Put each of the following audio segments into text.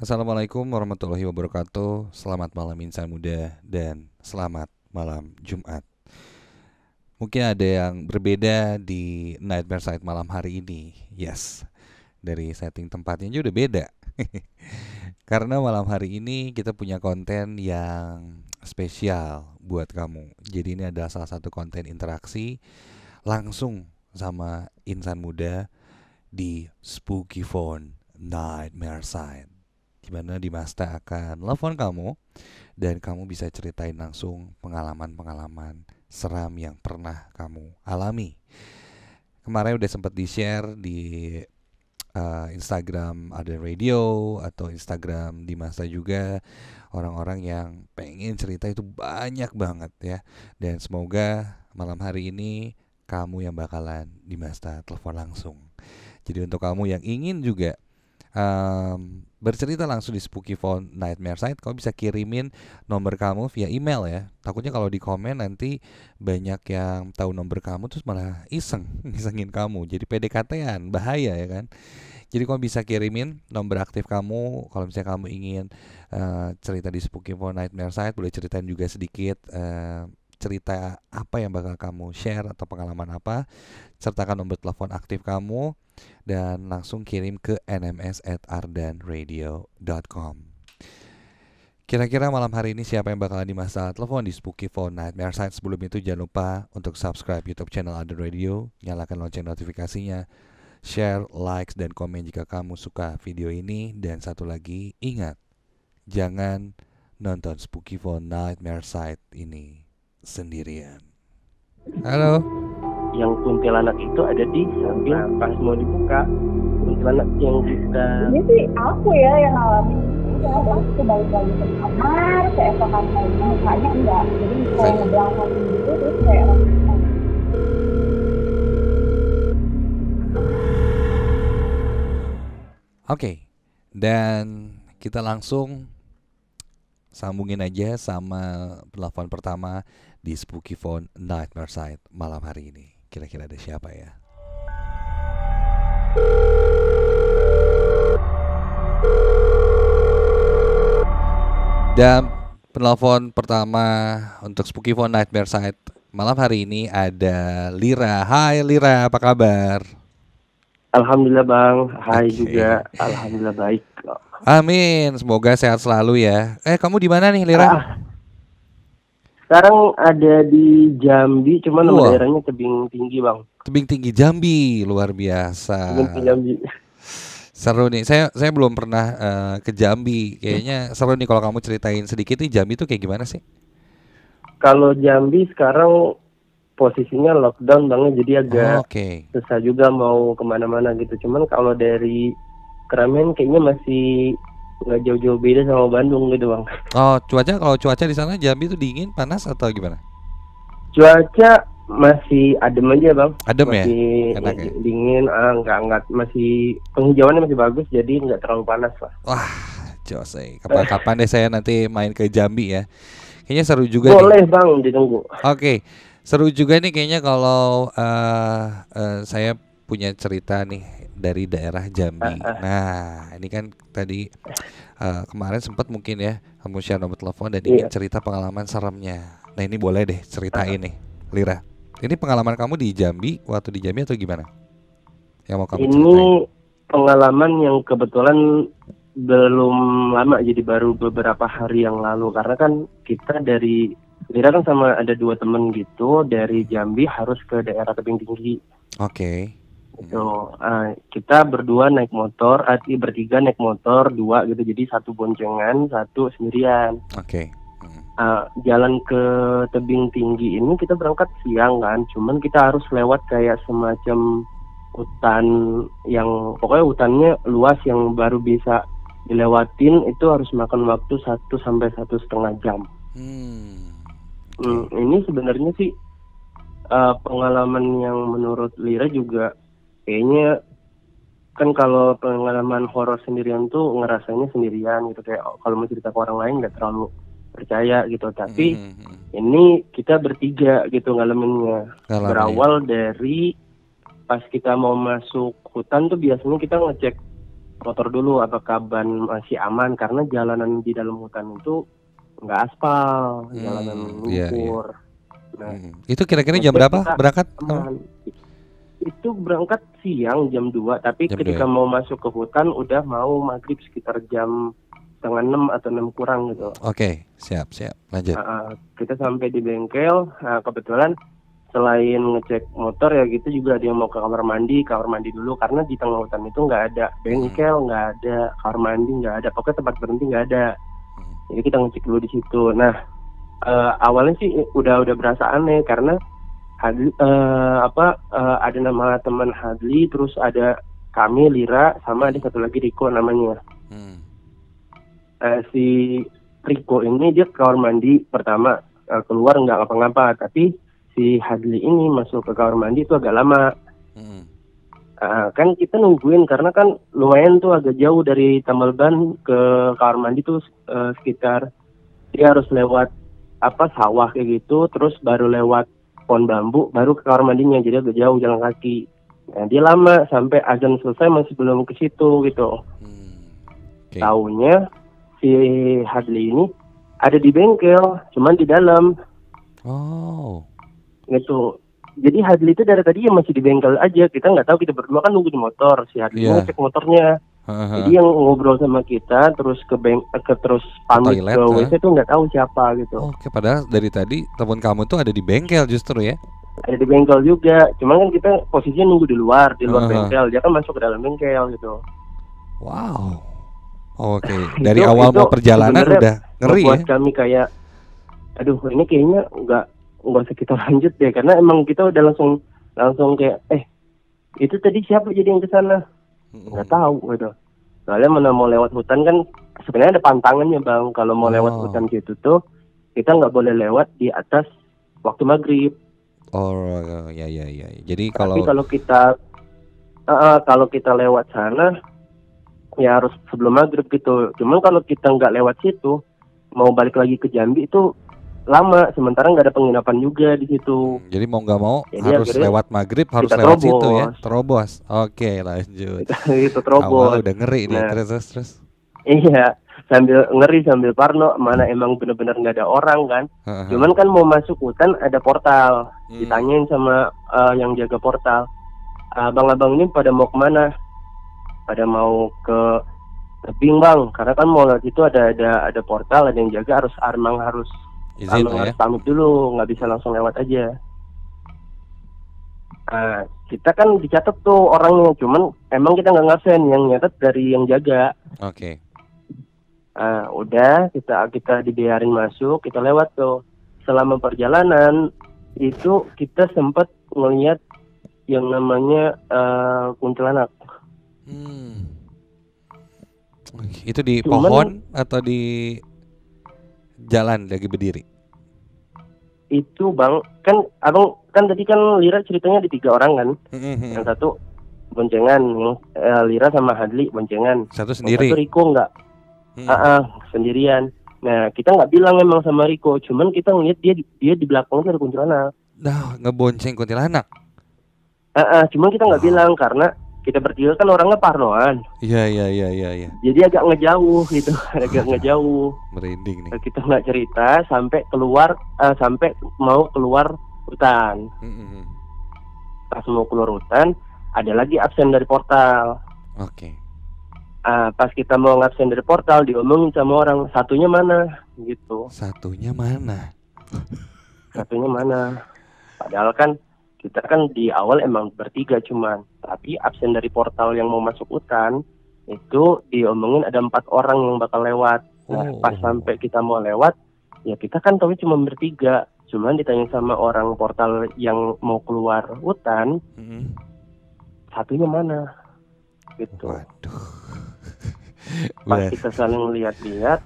Assalamualaikum warahmatullahi wabarakatuh. Selamat malam insan muda dan selamat malam Jumat. Mungkin ada yang berbeda di Nightmare Side malam hari ini. Yes, dari setting tempatnya aja udah beda. Karena malam hari ini kita punya konten yang spesial buat kamu. Jadi ini adalah salah satu konten interaksi langsung sama insan muda di Spooky Phone Nightmare Side, di mana Dimasta akan telepon kamu dan kamu bisa ceritain langsung pengalaman-pengalaman seram yang pernah kamu alami. Kemarin udah sempat di-share di Instagram ada radio atau Instagram Dimasta juga, orang-orang yang pengen cerita itu banyak banget ya. Dan semoga malam hari ini kamu yang bakalan Dimasta telepon langsung. Jadi untuk kamu yang ingin juga bercerita langsung di Spooky Phone Nightmare Side, kamu bisa kirimin nomor kamu via email ya. Takutnya kalau di komen nanti banyak yang tahu nomor kamu terus malah isengin kamu. Jadi PDKT-an bahaya ya kan. Jadi kamu bisa kirimin nomor aktif kamu kalau misalnya kamu ingin cerita di Spooky Phone Nightmare Side. Boleh ceritain juga sedikit cerita apa yang bakal kamu share atau pengalaman apa, sertakan nomor telepon aktif kamu dan langsung kirim ke nms@ardanradio.com. Kira-kira malam hari ini siapa yang bakalan dimasalah telepon di Spooky Phone Nightmare Side? Sebelum itu jangan lupa untuk subscribe YouTube channel Ardan Radio, nyalakan lonceng notifikasinya, share, likes, dan komen jika kamu suka video ini. Dan satu lagi, ingat, jangan nonton Spooky Phone Nightmare Side ini sendirian. Halo. Yang kuntilanak itu ada di samping pas mau dibuka. Kuntilanak yang kita ini sih aku ya yang ngalamin. Ya pas aku balik lagi ke kamar, keesokan harinya mukanya enggak, jadi kayak ngebelakang gitu terus kayak Oke, dan kita langsung sambungin aja sama telepon pertama di Spooky Phone Nightmare Side malam hari ini. Kira-kira ada siapa ya? Dan penelpon pertama untuk Spooky Phone Nightmare Side malam hari ini ada Lira. Hai Lira, apa kabar? Alhamdulillah Bang, hai Oke. juga, alhamdulillah baik. Amin, semoga sehat selalu ya. Kamu di mana nih Lira? Sekarang ada di Jambi, cuman nama Wah. daerahnya Tebing Tinggi Bang. Tebing Tinggi Jambi, luar biasa. Tebing Tinggi Jambi. Seru nih, saya belum pernah ke Jambi. Kayaknya seru nih kalau kamu ceritain sedikit nih Jambi tuh kayak gimana sih? Kalau Jambi sekarang posisinya lockdown banget, jadi agak Oke. susah juga mau kemana-mana gitu. Cuman kalau dari keramaian kayaknya masih nggak jauh-jauh beda sama Bandung gitu Bang. Oh, kalau cuaca di sana Jambi tuh dingin, panas atau gimana? Cuaca masih adem aja Bang. Adem ya? Masih Enak ya? dingin, enggak masih penghijauannya masih bagus, jadi nggak terlalu panas lah. Wah, Jose, kapan-kapan deh saya nanti main ke Jambi ya. Kayaknya seru juga nih. Boleh Bang, ditunggu. Oke, seru juga nih kayaknya kalau saya punya cerita nih dari daerah Jambi. Nah, ini kan tadi kemarin sempat mungkin ya kamu share nomor telepon dan ingin cerita pengalaman seremnya. Nah, ini boleh deh ceritain nih, Lira. Ini pengalaman kamu di Jambi, waktu di Jambi atau gimana? Yang mau kamu ceritain? Ini pengalaman yang kebetulan belum lama, jadi baru beberapa hari yang lalu. Karena kan kita dari Lira kan sama ada 2 temen gitu dari Jambi harus ke daerah Tebing Tinggi. Oke. Gitu. Kita berdua naik motor, bertiga naik motor 2 gitu. Jadi 1 boncengan, 1 sendirian. Oke. Jalan ke Tebing Tinggi ini kita berangkat siang kan, cuman kita harus lewat kayak semacam hutan yang pokoknya hutannya luas yang baru bisa dilewatin, itu harus makan waktu 1 sampai 1,5 jam. Ini sebenarnya sih pengalaman yang menurut Lira juga kayaknya kan kalau pengalaman horor sendirian tuh ngerasanya sendirian gitu, kayak kalau mau cerita ke orang lain nggak terlalu percaya gitu, tapi ini kita bertiga gitu ngalaminnya. Berawal dari pas kita mau masuk hutan tuh biasanya kita ngecek motor dulu apakah ban masih aman, karena jalanan di dalam hutan itu nggak aspal, jalanan Iya, iya. lumpur. Nah, Itu kira-kira jam ngecek berapa kita berangkat? aman. Itu berangkat siang jam 2, tapi Jam ketika 2 ya? mau masuk ke hutan udah mau maghrib sekitar jam setengah 6 atau 6 kurang gitu. Oke, siap. Lanjut. Kita sampai di bengkel, kebetulan selain ngecek motor ya gitu juga ada yang mau ke kamar mandi dulu, karena di tengah hutan itu nggak ada bengkel, nggak ada kamar mandi, nggak ada, pokoknya tempat berhenti nggak ada. Jadi kita ngecek dulu di situ. Nah, awalnya sih udah berasa aneh karena ada nama teman Hadli, terus ada kami Lira, sama ada satu lagi Riko namanya. Si Riko ini dia ke kamar mandi pertama, keluar nggak ngapa-ngapa, tapi si Hadli ini masuk ke kamar mandi itu agak lama. Kan kita nungguin karena kan lumayan tuh agak jauh dari tambal ban ke kamar mandi tuh, sekitar dia harus lewat sawah kayak gitu, terus baru lewat pohon bambu baru ke kamar mandinya, jadi agak jauh jalan kaki. Nah, dia lama sampai azan selesai masih belum ke situ gitu. Okay. Taunya si Hadli ini ada di bengkel, cuman di dalam. Oh. Gitu. Jadi Hadli itu dari tadi ya masih di bengkel aja. Kita nggak tahu, kita berdua kan nunggu di motor. Si Hadli ngecek motornya. Jadi yang ngobrol sama kita terus terus pamit toilet, ke WC tuh nggak tahu siapa gitu. Oke, padahal dari tadi teman kamu tuh ada di bengkel justru ya? Ada di bengkel juga. Cuman kan kita posisinya nunggu di luar bengkel. Dia kan masuk ke dalam bengkel gitu. Wow. Oke. Dari awal mau perjalanan udah ngeri buat ya? Kami kayak, aduh ini kayaknya nggak usah kita lanjut deh, karena emang kita udah langsung kayak, itu tadi siapa jadi yang kesana? Nggak tahu gitu. Soalnya mana mau lewat hutan kan sebenarnya ada pantangannya Bang. Kalau mau lewat hutan gitu tuh kita nggak boleh lewat di atas waktu maghrib. Oh ya. Jadi tapi kalau kita lewat sana ya harus sebelum maghrib gitu. Cuman kalau kita nggak lewat situ, mau balik lagi ke Jambi itu lama, sementara nggak ada penginapan juga di situ. Jadi mau nggak mau jadi harus lewat maghrib, harus lewat situ ya, terobos. Oke, lanjut. Itu terobos. Awal udah ngeri nih, terus. Iya, sambil ngeri sambil parno, mana emang benar-benar nggak ada orang kan. Cuman kan mau masuk hutan ada portal. Ditanyain sama yang jaga portal, abang-abang ini pada mau kemana? Pada mau ke tebing Bang, karena kan mau lewat itu ada portal, ada yang jaga, harus izin harus pamit dulu, nggak bisa langsung lewat aja. Kita kan dicatat tuh orangnya, cuman emang kita nggak ngabsen, yang nyatet dari yang jaga. Oke. Udah kita dibiarin masuk, kita lewat tuh. Selama perjalanan itu kita sempat ngelihat yang namanya kuntilanak. Itu di pohon atau di jalan lagi berdiri? Itu Bang, kan abang kan tadi kan Lira ceritanya di 3 orang kan. Yang satu boncengan, yang Lira sama Hadli boncengan. Satu sendiri. Satu Riko enggak. Sendirian. Nah, kita nggak bilang emang sama Riko, cuman kita ngeliat dia di belakangnya ada kuntilanak. Nah, ngebonceng kuntilanak. Cuman kita nggak bilang karena kita bertiga kan orangnya parnoan. Iya. Jadi agak ngejauh gitu, agak ngejauh. Merinding nih. Kita nggak cerita sampai mau keluar hutan. Pas mau keluar hutan, ada lagi absen dari portal. Oke. Pas kita mau ngabsen dari portal, diomongin sama orang, satunya mana? Gitu. Satunya mana? Padahal kan kita kan di awal emang bertiga cuman, tapi absen dari portal yang mau masuk hutan itu diomongin ada 4 orang yang bakal lewat. Nah, pas sampai kita mau lewat, ya kita kan tahu cuma bertiga. Cuman ditanya sama orang portal yang mau keluar hutan, satunya mana? Gitu. Waduh. Pas kita saling lihat-lihat,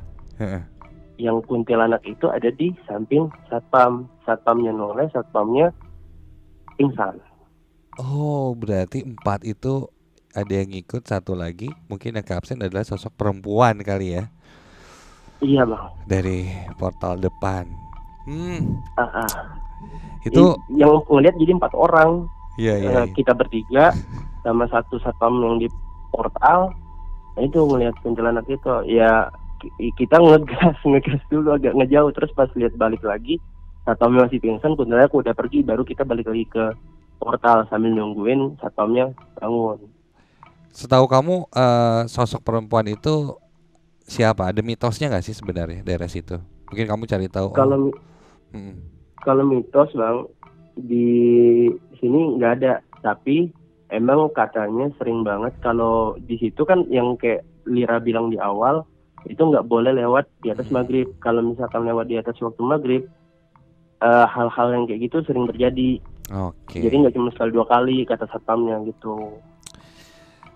yang kuntilanak itu ada di samping satpam. Satpamnya noleh, satpamnya pingsan. Oh, berarti 4 itu ada yang ngikut, satu lagi mungkin yang absen adalah sosok perempuan kali ya? Iya Bang. Dari portal depan. Itu yang ngeliat jadi 4 orang. Iya. Kita bertiga sama satu satpam yang di portal, itu ngelihat kuntilanak itu ya kita ngegas dulu agak ngejauh, terus pas lihat balik lagi satpamnya masih pingsan, kuntilanak udah pergi, baru kita balik lagi ke portal sambil nungguin satpamnya bangun. Setahu kamu sosok perempuan itu siapa? Ada mitosnya nggak sih sebenarnya daerah situ? Mungkin kamu cari tahu. Kalau kalau mitos bang di sini nggak ada, tapi emang katanya sering banget kalau di situ kan yang kayak Lira bilang di awal itu nggak boleh lewat di atas maghrib. Kalau misalkan lewat di atas waktu maghrib, hal-hal yang kayak gitu sering terjadi. Oke. Jadi nggak cuma sekali 2 kali kata satpamnya gitu.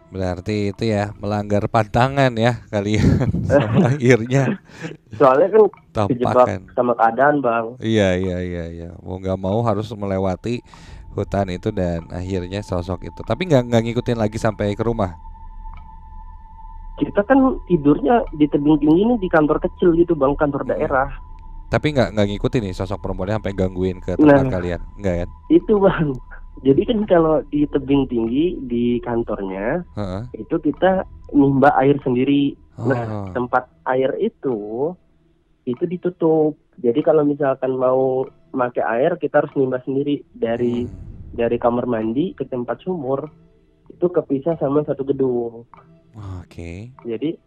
Berarti itu ya melanggar pantangan ya kalian sama akhirnya. Soalnya kan terjebak tampakan sama keadaan bang. Iya. Mau nggak mau harus melewati hutan itu dan akhirnya sosok itu. Tapi nggak ngikutin lagi sampai ke rumah. Kita kan tidurnya di tebing tinggi ini di kantor kecil gitu bang, kantor daerah. Tapi nggak ngikutin nih sosok perempuannya sampai gangguin ke tempat kalian, nggak kan? Itu bang. Jadi kan kalau di tebing tinggi di kantornya, itu kita nimba air sendiri. Nah, tempat air itu ditutup. Jadi kalau misalkan mau pakai air, kita harus nimba sendiri dari kamar mandi ke tempat sumur. Itu kepisah sama satu gedung. Oke. Jadi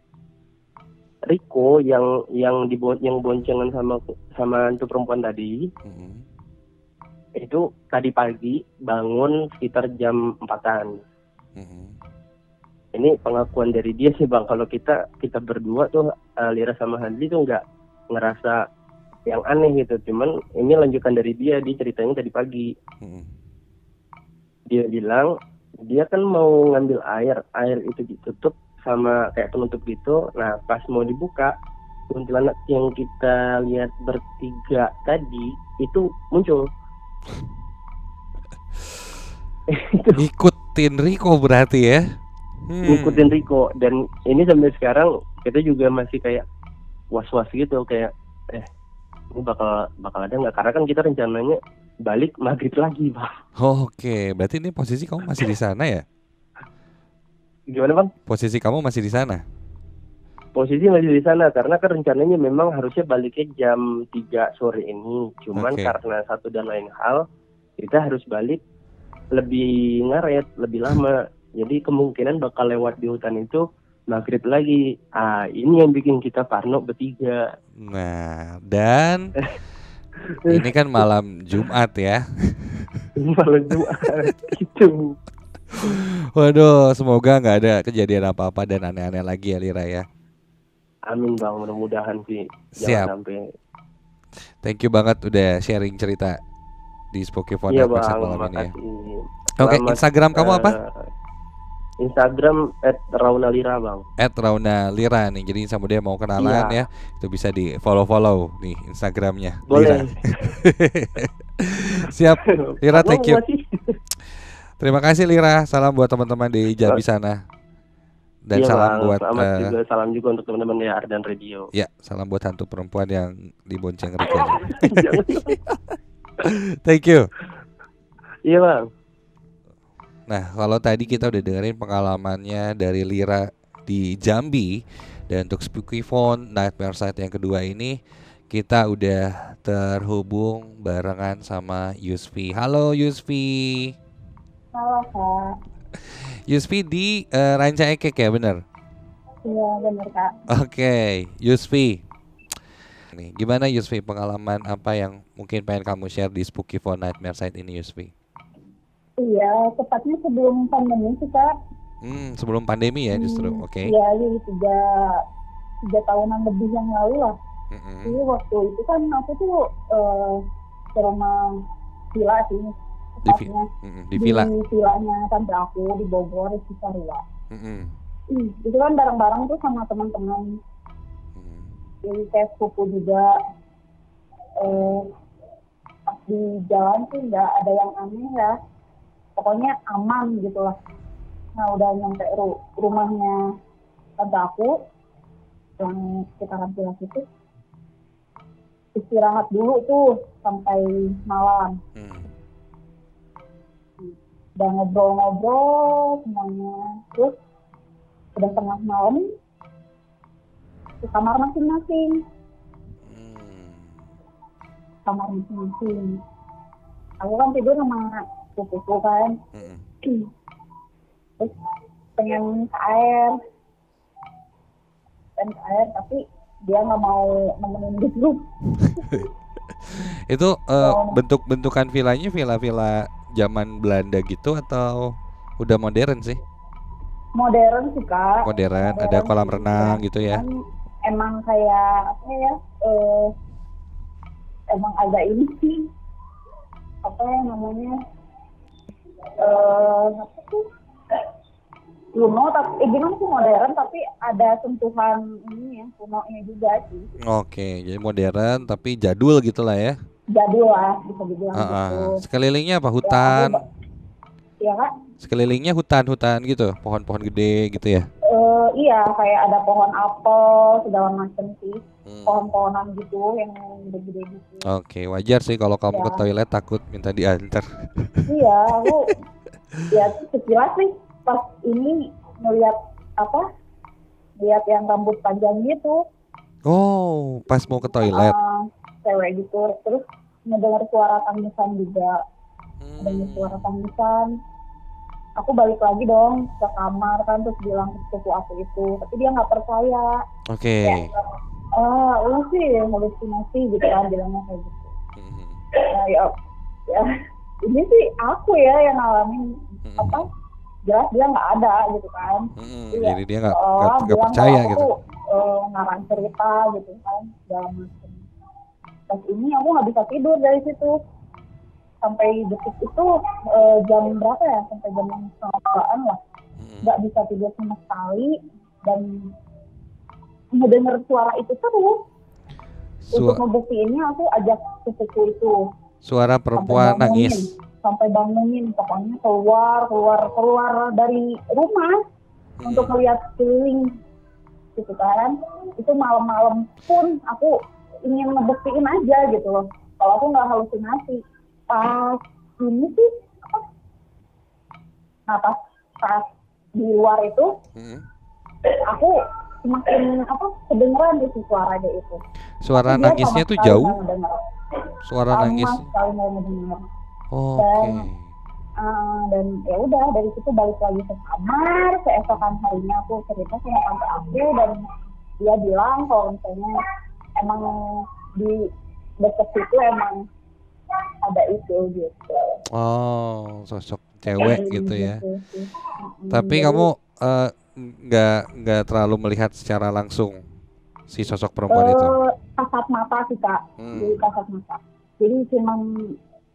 Riko yang boncengan sama itu perempuan tadi. Itu tadi pagi bangun sekitar jam 4-an. Ini pengakuan dari dia sih bang. Kalau kita berdua tuh Lira sama Handli tuh nggak ngerasa yang aneh gitu. Cuman ini lanjutan dari dia ceritanya tadi pagi. Dia bilang dia kan mau ngambil air itu ditutup sama kayak penutup gitu. Nah pas mau dibuka, kuntilanak yang kita lihat bertiga tadi itu muncul. Ngikutin Riko berarti ya? Ngikutin Riko, dan ini sampai sekarang kita juga masih kayak was-was gitu, kayak ini bakal ada nggak? Karena kan kita rencananya balik maghrib lagi bang. Oke, berarti ini posisi kamu masih di sana ya? Gimana bang? Posisi kamu masih di sana? Posisi masih di sana karena kan rencananya memang harusnya baliknya jam 3 sore ini. Cuman karena satu dan lain hal kita harus balik lebih ngaret, lebih lama. Jadi kemungkinan bakal lewat di hutan itu maghrib lagi. Ini yang bikin kita parno bertiga. Nah, dan ini kan malam Jumat ya. Malam Jumat gitu. Waduh, semoga nggak ada kejadian apa-apa dan aneh-aneh lagi ya Lira ya. Amin bang, mudah-mudahan sih. Siap. Jangan sampai. Thank you banget udah sharing cerita di Spooky Phone episode malam ini ya. Oke, Instagram kamu apa? Instagram @raunalira bang. @raunalira nih. Jadi sama dia mau kenalan ya, itu bisa di follow nih Instagramnya. Boleh. Siap, Lira, thank you. Terima kasih Lira. Salam buat teman-teman di Jambi sana. Dan salam buat salam juga untuk teman-teman ya Ardan Radio. Ya, salam buat hantu perempuan yang dibonceng Riko. Thank you. Iya bang. Nah, kalau tadi kita udah dengerin pengalamannya dari Lira di Jambi, dan untuk Spooky Phone Nightmare Site yang kedua ini kita udah terhubung barengan sama Yusfi. Halo Yusfi. Halo Kak. Yusfi di Ranca Ekek ya, bener? Iya bener Kak. Oke, Yusfi. Nih, gimana Yusfi, pengalaman apa yang mungkin pengen kamu share di Spooky Phone Nightmare Site ini Yusfi? Iya, tepatnya sebelum pandemi sih Kak. Sebelum pandemi ya justru, oke. Iya, 3 tahunan lebih yang lalu lah. Jadi waktu itu kan aku tuh ke rumah villa sih. Di villa. Di villanya tante aku di Bogor, di Cisarua. Itu kan bareng-bareng tuh sama teman-teman. Jadi kayak sepupu juga. Pas di jalan sih nggak ada yang aneh ya. Pokoknya aman gitu lah. Nah udah nyampe rumahnya tante aku yang sekitaran villa itu, istirahat dulu tuh sampai malam. Udah ngobrol-ngobrol semuanya, terus udah tengah malam di kamar masing-masing. Kamar masing-masing. Aku kan tidur sama sepupu kan. Terus pengen ke air, tapi dia nggak mau nemenin gitu. Itu bentuk-bentukan villanya villa-villa zaman Belanda gitu atau udah modern sih? Modern sih Kak. Modern, ada kolam renang gitu ya? Emang kayak apa ya? Emang agak ini sih. Apa ya namanya? Apa sih? Kuno tapi gimana sih modern tapi ada sentuhan ini ya kunonya juga sih. Oke, jadi modern tapi jadul gitulah ya. Jadul lah bisa dibilang gitu. Sekelilingnya apa hutan? Iya Kak. Sekelilingnya hutan-hutan gitu, pohon-pohon gede gitu ya. Iya kayak ada pohon apel segala macam sih. Pohon-pohonan gitu yang gede-gede gitu. Oke, wajar sih kalau kamu ke toilet takut minta diantar. Iya, aku ya sekilas sih pas ini ngeliat yang rambut panjang gitu. Oh, pas mau ke toilet. Cewek gitu, terus mendengar suara tangisan juga. Ada suara tangisan. Aku balik lagi dong ke kamar kan, terus bilang ke sepupu aku itu, tapi dia nggak percaya. Oke. Lu sih halusinasi gitu kan, bilangnya kayak gitu. Nah, ya ini sih aku ya yang ngalamin jelas dia nggak ada gitu kan. Jadi dia nggak percaya gitu. Ngarang cerita gitu kan segala macam. Pas ini aku nggak bisa tidur dari situ sampai detik itu jam berapa ya, sampai jam 9:30 lah nggak bisa tidur sama sekali dan mendengar suara itu terus. Untuk membuktiinnya aku ajak sepupu itu. Suara perempuan nangis. Sampai bangunin, pokoknya keluar dari rumah untuk melihat keliling gitu kan. Itu malam-malam pun aku ingin ngebuktiin aja gitu loh kalau aku nggak halusinasi. Pas ini sih pas di luar itu aku semakin kedengeran di suaranya itu. Suara nangisnya tuh jauh. Suara nangis. Dan ya udah dari situ balik lagi ke kamar. Keesokan harinya aku cerita sama tante aku dan dia bilang kalau misalnya emang di dekat situ emang ada itu gitu. Oh, sosok cewek gitu ya. Tapi kamu nggak terlalu melihat secara langsung si sosok perempuan itu? Kasat mata sih Kak, jadi kasat mata. Jadi cuman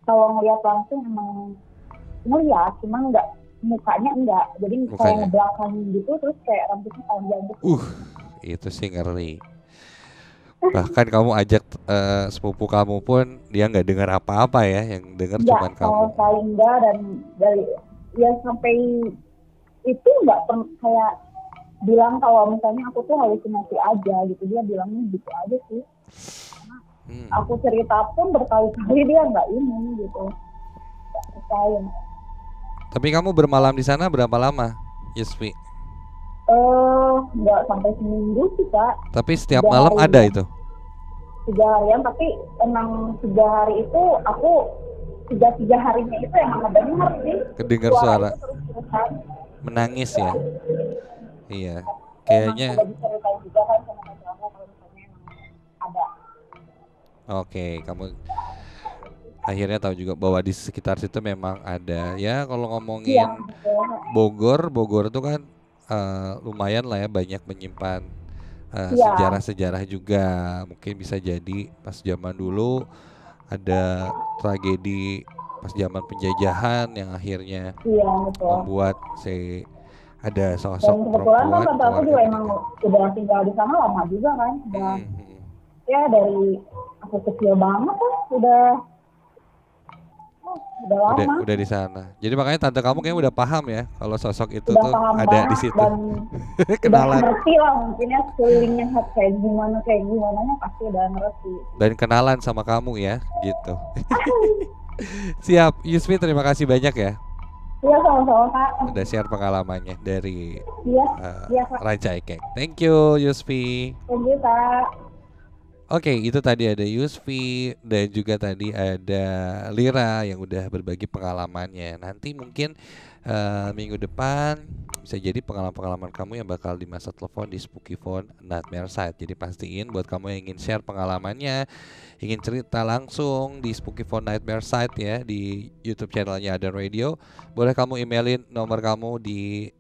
kalau ngeliat langsung emang ngeliat, cuman nggak mukanya enggak. Jadi kayak ngebelakangin gitu, terus kayak rambutnya panjang gitu. Itu sih ngeri. Bahkan kamu ajak sepupu kamu pun dia nggak dengar apa-apa ya, yang dengar cuma kamu. Kalau saya enggak, dan dari ya sampai itu nggak kayak bilang kalau misalnya aku tuh halusinasi aja gitu, dia bilangnya gitu aja sih. Aku cerita pun berkali-kali dia nggak ini gitu, nggak percaya. Tapi kamu bermalam di sana berapa lama, Yesvi? Nggak sampai seminggu sih Kak. Tapi setiap malam ada itu? 3 harian, tapi emang 3 hari itu aku 3 harinya itu emang kedengar sih. Kedengar suara menangis ya? Iya, kayaknya. Juga kan sama kalau misalnya ada. Oke, kamu akhirnya tahu juga bahwa di sekitar situ memang ada ya. Kalau ngomongin Bogor itu kan lumayan lah ya, banyak menyimpan sejarah-sejarah juga. Mungkin bisa jadi pas zaman dulu ada tragedi pas zaman penjajahan yang akhirnya membuat ada sosok perempuan. Dan kebetulan kan aku juga emang udah tinggal di sana lama juga kan. Ya dari aku kecil banget kan udah lama. Udah di sana. Jadi makanya tante kamu kayaknya udah paham ya kalau sosok itu tuh ada di situ. Kenalan. Udah ngerti lah mungkin ya sekelilingnya kayak gimana pasti udah ngerti. Dan kenalan sama kamu ya gitu. Siap, Yusfi, terima kasih banyak ya. Iya, sama-sama Kak. udah share pengalamannya dari Iya, iya Kak. Ranca Ekek. Thank you Yusfi. Thank you Kak. Oke, itu tadi ada Yusfi dan juga tadi ada Lira yang udah berbagi pengalamannya. Nanti mungkin minggu depan bisa jadi pengalaman-pengalaman kamu yang bakal di masa telepon di Spooky Phone Nightmare Site. Jadi pastiin buat kamu yang ingin share pengalamannya, ingin cerita langsung di Spooky Phone Nightmare Site ya di YouTube channelnya Ardan Radio, boleh kamu emailin nomor kamu di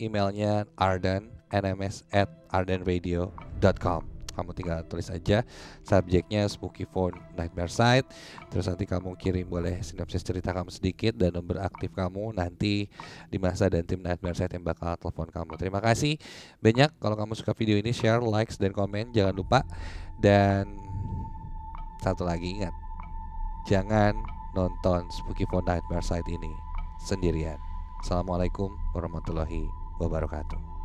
emailnya ardan@ardanradio.com. Kamu tinggal tulis aja subjeknya Spooky Phone Nightmare Site. Terus nanti kamu kirim boleh sinopsis cerita kamu sedikit dan nomor aktif kamu. Nanti Dimasa dan tim Nightmare Site yang bakal telepon kamu. Terima kasih banyak. Kalau kamu suka video ini, share, likes, dan komen. Jangan lupa. Dan satu lagi, ingat, jangan nonton Spooky Phone Nightmare Site ini sendirian. Assalamualaikum warahmatullahi wabarakatuh.